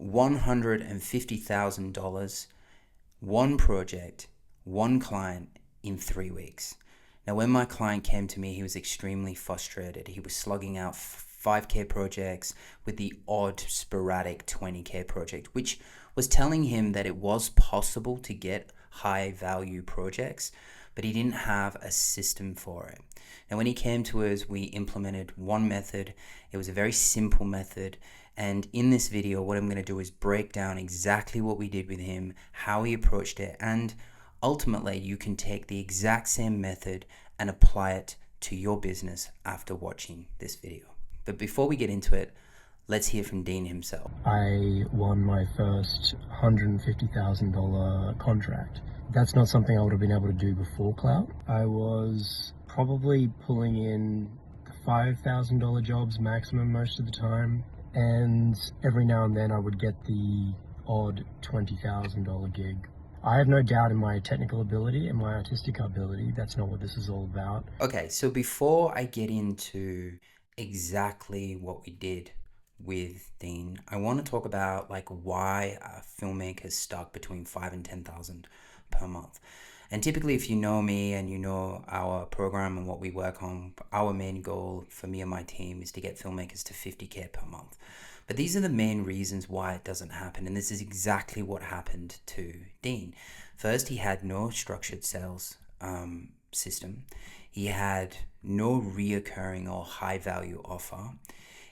$150,000, one project, one client in 3 weeks. Now, when my client came to me, he was extremely frustrated. He was slugging out 5K projects with the odd sporadic 20K project, which was telling him that it was possible to get high value projects, but he didn't have a system for it. Now, when he came to us, we implemented one method. It was a very simple method. And in this video, what I'm going to do is break down exactly what we did with him, how he approached it, and ultimately you can take the exact same method and apply it to your business after watching this video. But before we get into it, let's hear from Dean himself. I won my first $150,000 contract. That's not something I would have been able to do before cloud. I was probably pulling in $5,000 jobs maximum most of the time, and every now and then I would get the odd $20,000 gig. I have no doubt in my technical ability and my artistic ability. That's not what this is all about. Okay, so before I get into exactly what we did with Dean, I want to talk about why filmmakers stuck between 5 and 10,000 per month. And typically, if you know me and you know our program and what we work on, our main goal for me and my team is to get filmmakers to 50K per month. But these are the main reasons why it doesn't happen, and this is exactly what happened to Dean. First, he had no structured sales system. He had no reoccurring or high value offer.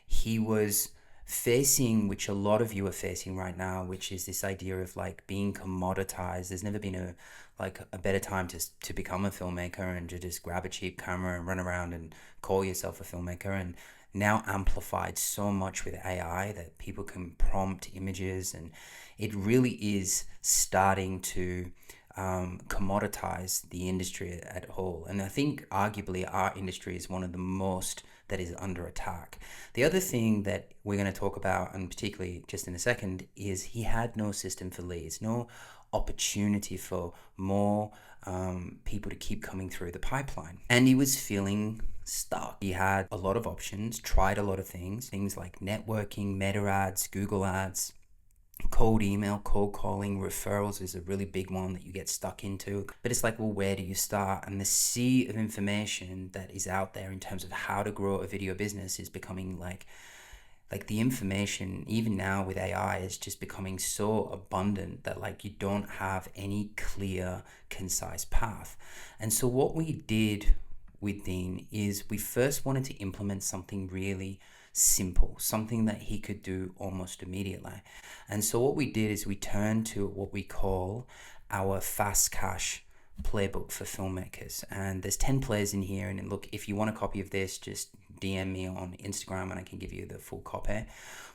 He was facing, which a lot of you are facing right now, which is this idea of being commoditized. There's never been a better time to become a filmmaker and to just grab a cheap camera and run around and call yourself a filmmaker. And now amplified so much with AI that people can prompt images, and it really is starting to commoditize the industry at whole. And I think arguably our industry is one of the most that is under attack. The other thing that we're going to talk about, and particularly just in a second, is he had no system for leads, no opportunity for more people to keep coming through the pipeline. And he was feeling stuck. He had a lot of options, tried a lot of things like networking, meta ads, Google ads, cold email, cold calling, referrals is a really big one that you get stuck into. But it's well, where do you start? And the sea of information that is out there in terms of how to grow a video business is becoming like the information, even now with AI, is just becoming so abundant that you don't have any clear, concise path. And so what we did with Dean is we first wanted to implement something really simple, something that he could do almost immediately. And so what we did is we turned to what we call our fast cash playbook for filmmakers. And there's 10 plays in here. And look, if you want a copy of this, just DM me on Instagram and I can give you the full copy.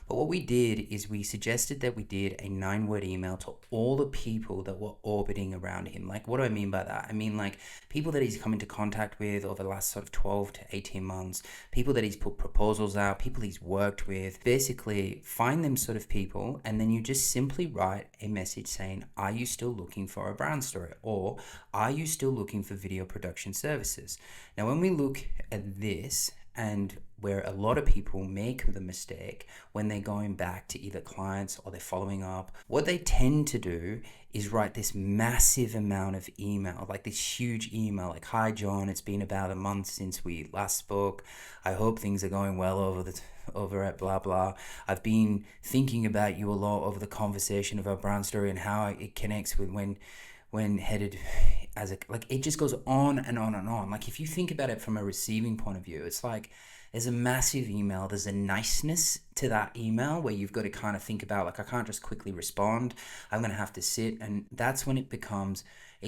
But what we did is we suggested that we did a 9-word email to all the people that were orbiting around him. What do I mean by that? I mean people that he's come into contact with over the last sort of 12 to 18 months, people that he's put proposals out, people he's worked with. Basically find them sort of people, and then you just simply write a message saying, are you still looking for a brand story? Or are you still looking for video production services? Now, when we look at this, and where a lot of people make the mistake when they're going back to either clients or they're following up, what they tend to do is write this massive amount of email, this huge email, hi John, it's been about a month since we last spoke. I hope things are going well over at blah blah. I've been thinking about you a lot over the conversation of our brand story and how it connects with when headed as it just goes on and on and on. If you think about it from a receiving point of view, it's there's a massive email, there's a niceness to that email where you've got to kind of think about I can't just quickly respond, I'm going to have to sit. And that's when it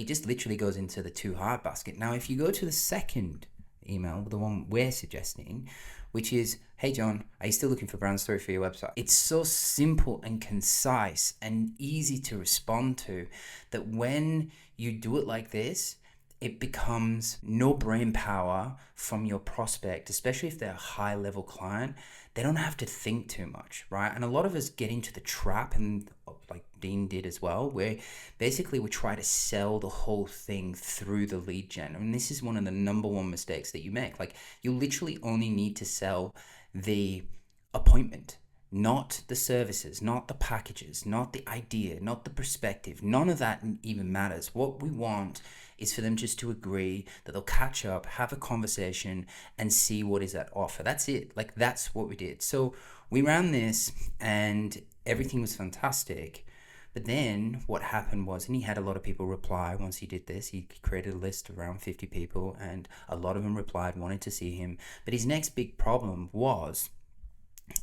just literally goes into the too hard basket. Now, if you go to the second email, the one we're suggesting, which is, hey John, are you still looking for brand story for your website? It's so simple and concise and easy to respond to that when you do it like this, it becomes no brain power from your prospect, especially if they're a high level client. They don't have to think too much, right? And a lot of us get into the trap, and like Dean did as well, where basically we try to sell the whole thing through the lead gen. I mean, this is one of the number one mistakes that you make. Like, you literally only need to sell the appointment. not the services, not the packages, not the idea, not the perspective. None of that even matters. What we want is for them just to agree that they'll catch up, have a conversation, and see what is at offer. That's it. Like, that's what we did. So we ran this, and everything was fantastic. But then what happened was, and he had a lot of people reply once he did this. He created a list of around 50 people, and a lot of them replied, wanted to see him. But his next big problem was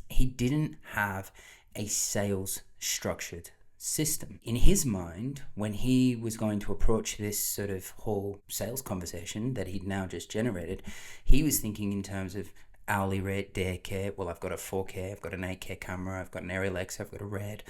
he didn't have a sales structured system. In his mind, when he was going to approach this sort of whole sales conversation that he'd now just generated, he was thinking in terms of hourly rate, day care. Well, I've got a 4K, I've got an 8K camera, I've got an Arial X, I've got a Red.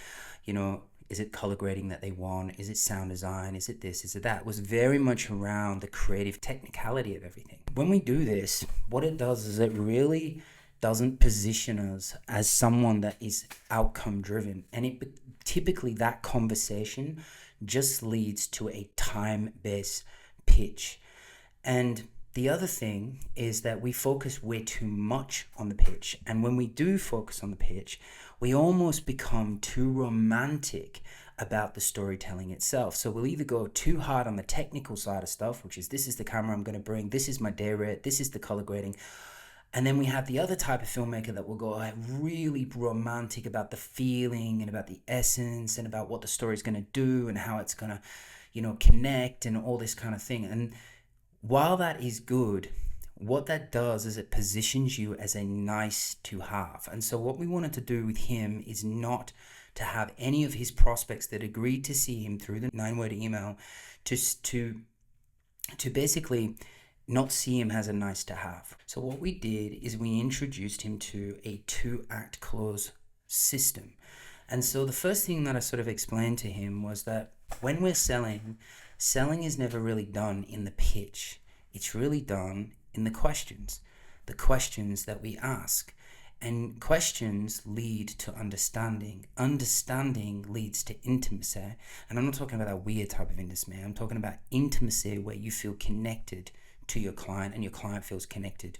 You know, is it color grading that they want? Is it sound design? Is it this? Is it that? It was very much around the creative technicality of everything. When we do this, what it does is it really doesn't position us as someone that is outcome driven, and it typically that conversation just leads to a time-based pitch. And the other thing is that we focus way too much on the pitch, and when we do focus on the pitch, we almost become too romantic about the storytelling itself. So we'll either go too hard on the technical side of stuff, which is this is the camera I'm going to bring, this is my day rate, this is the color grading. And then we have the other type of filmmaker that will go really romantic about the feeling and about the essence and about what the story is going to do and how it's going to, connect and all this kind of thing. And while that is good, what that does is it positions you as a nice to have. And so what we wanted to do with him is not to have any of his prospects that agreed to see him through the 9-word email to basically not see him as a nice to have. So what we did is we introduced him to a 2-act close system. And so the first thing that I sort of explained to him was that when we're selling is never really done in the pitch. It's really done in the questions that we ask. And questions lead to understanding. Understanding leads to intimacy. And I'm not talking about that weird type of intimacy. I'm talking about intimacy where you feel connected to your client and your client feels connected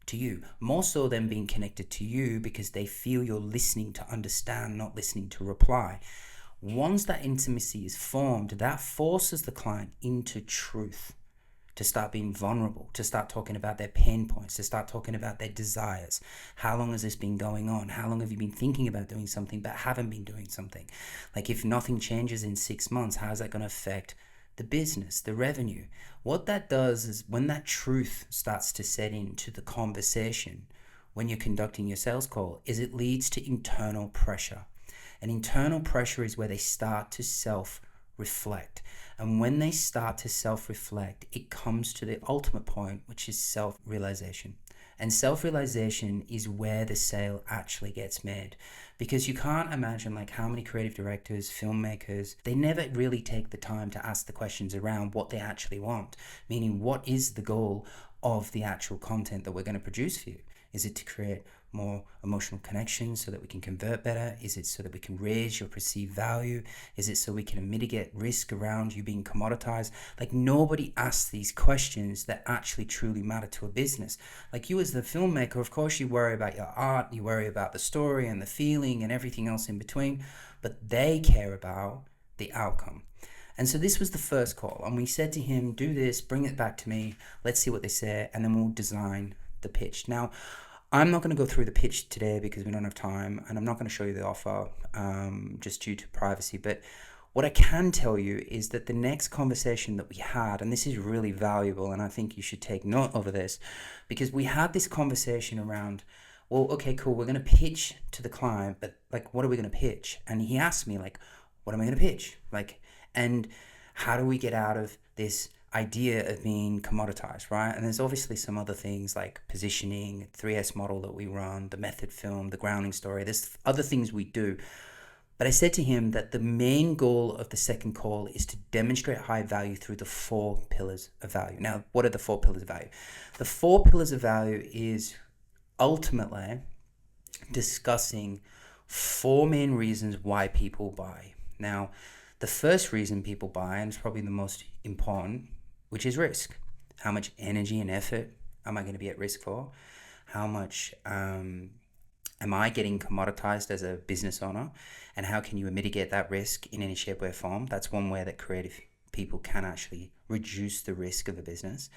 to you. More so than being connected to you because they feel you're listening to understand, not listening to reply. Once that intimacy is formed, that forces the client into truth, to start being vulnerable, to start talking about their pain points, to start talking about their desires. How long has this been going on? How long have you been thinking about doing something but haven't been doing something? Like, if nothing changes in 6 months, how is that going to affect the business, the revenue? What that does is when that truth starts to set into the conversation, when you're conducting your sales call, is it leads to internal pressure. And internal pressure is where they start to self-reflect. And when they start to self-reflect, it comes to the ultimate point, which is self-realization. And self-realization is where the sale actually gets made. Because you can't imagine like how many creative directors, filmmakers, they never really take the time to ask the questions around what they actually want. Meaning, what is the goal of the actual content that we're going to produce for you? Is it to create more emotional connections so that we can convert better? Is it so that we can raise your perceived value? Is it so we can mitigate risk around you being commoditized? Like, nobody asks these questions that actually truly matter to a business. Like, you as the filmmaker, of course you worry about your art, you worry about the story and the feeling and everything else in between, but they care about the outcome. And so this was the first call, and we said to him, do this, bring it back to me, let's see what they say, and then we'll design the pitch. Now, I'm not going to go through the pitch today because we don't have time, and I'm not going to show you the offer just due to privacy. But what I can tell you is that the next conversation that we had, and this is really valuable, and I think you should take note of this, because we had this conversation around, well, okay, cool, we're going to pitch to the client, but like, what are we going to pitch? And he asked me, like, what am I going to pitch? Like, and how do we get out of this idea of being commoditized, right? And there's obviously some other things like positioning, 3S model that we run, the method film, the grounding story. There's other things we do. But I said to him that the main goal of the second call is to demonstrate high value through the 4 pillars of value. Now, what are the 4 pillars of value? The 4 pillars of value is ultimately discussing 4 main reasons why people buy. Now, the first reason people buy, and it's probably the most important, which is risk. How much energy and effort am I going to be at risk for? How much Am I getting commoditized as a business owner? And how can you mitigate that risk in any shape, way, or form? That's one way that creative people can actually reduce the risk of a business.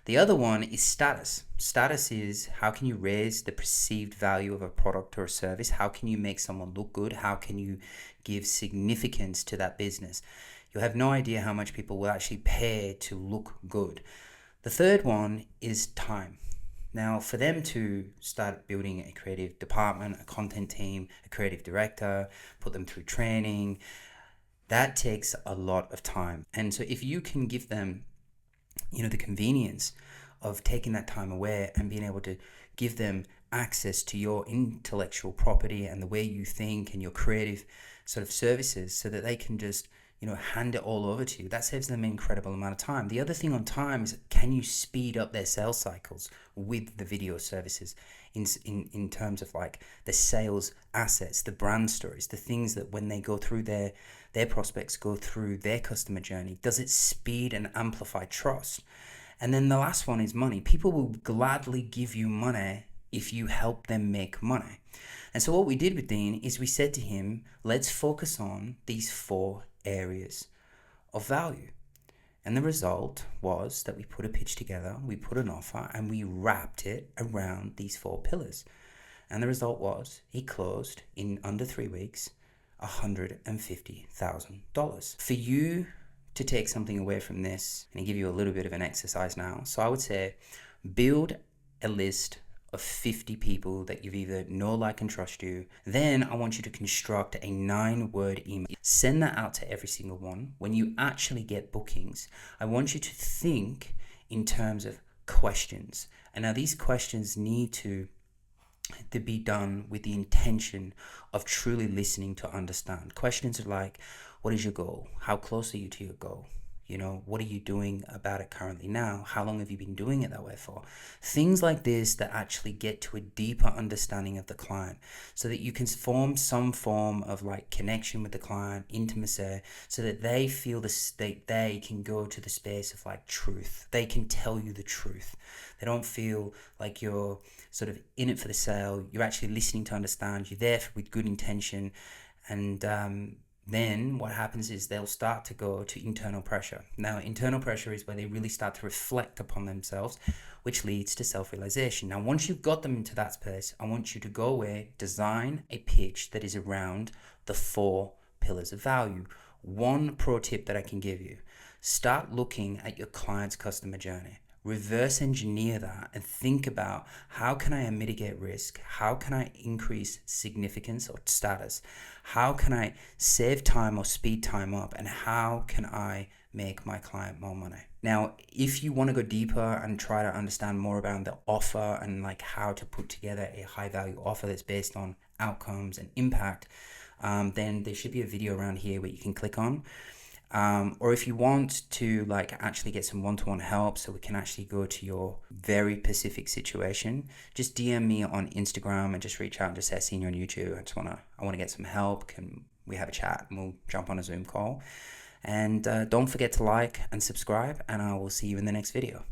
The other one is status. Status is how can you raise the perceived value of a product or a service? How can you make someone look good? How can you give significance to that business? You'll have no idea how much people will actually pay to look good. The third one is time. Now, for them to start building a creative department, a content team, a creative director, put them through training, that takes a lot of time. And so if you can give them, the convenience of taking that time away and being able to give them access to your intellectual property and the way you think and your creative sort of services so that they can just hand it all over to you, that saves them an incredible amount of time. The other thing on time is, can you speed up their sales cycles with the video services in terms of like the sales assets, the brand stories, the things that when they go through their prospects go through their customer journey, does it speed and amplify trust? And then the last one is money. People will gladly give you money if you help them make money. And so what we did with Dean is we said to him, let's focus on these 4 areas of value. And the result was that we put a pitch together, we put an offer, and we wrapped it around these 4 pillars. And the result was he closed in under 3 weeks $150,000. For you to take something away from this, and give you a little bit of an exercise now. So I would say build a list of 50 people that you've either know, like, and trust you. Then I want you to construct a 9-word email. Send that out to every single one. When you actually get bookings, I want you to think in terms of questions. And now these questions need to be done with the intention of truly listening to understand. Questions are like, what is your goal? How close are you to your goal? What are you doing about it currently now? How long have you been doing it that way for? Things like this that actually get to a deeper understanding of the client so that you can form some form of like connection with the client, intimacy, so that they feel they can go to the space of like truth. They can tell you the truth. They don't feel like you're sort of in it for the sale. You're actually listening to understand. You're there with good intention. And then what happens is they'll start to go to internal pressure. Now, internal pressure is where they really start to reflect upon themselves, which leads to self-realization. Now, once you've got them into that space, I want you to go away, design a pitch that is around the 4 pillars of value. One pro tip that I can give you: start looking at your client's customer journey. Reverse engineer that and think about, how can I mitigate risk? How can I increase significance or status? How can I save time or speed time up? And how can I make my client more money? Now, if you want to go deeper and try to understand more about the offer and like how to put together a high value offer that's based on outcomes and impact, then there should be a video around here where you can click on. Or if you want to like actually get some one-to-one help so we can actually go to your very specific situation, just DM me on Instagram and just reach out and just say, "I've seen you on YouTube. I want to get some help. Can we have a chat?" And we'll jump on a Zoom call. And don't forget to like and subscribe, and I will see you in the next video.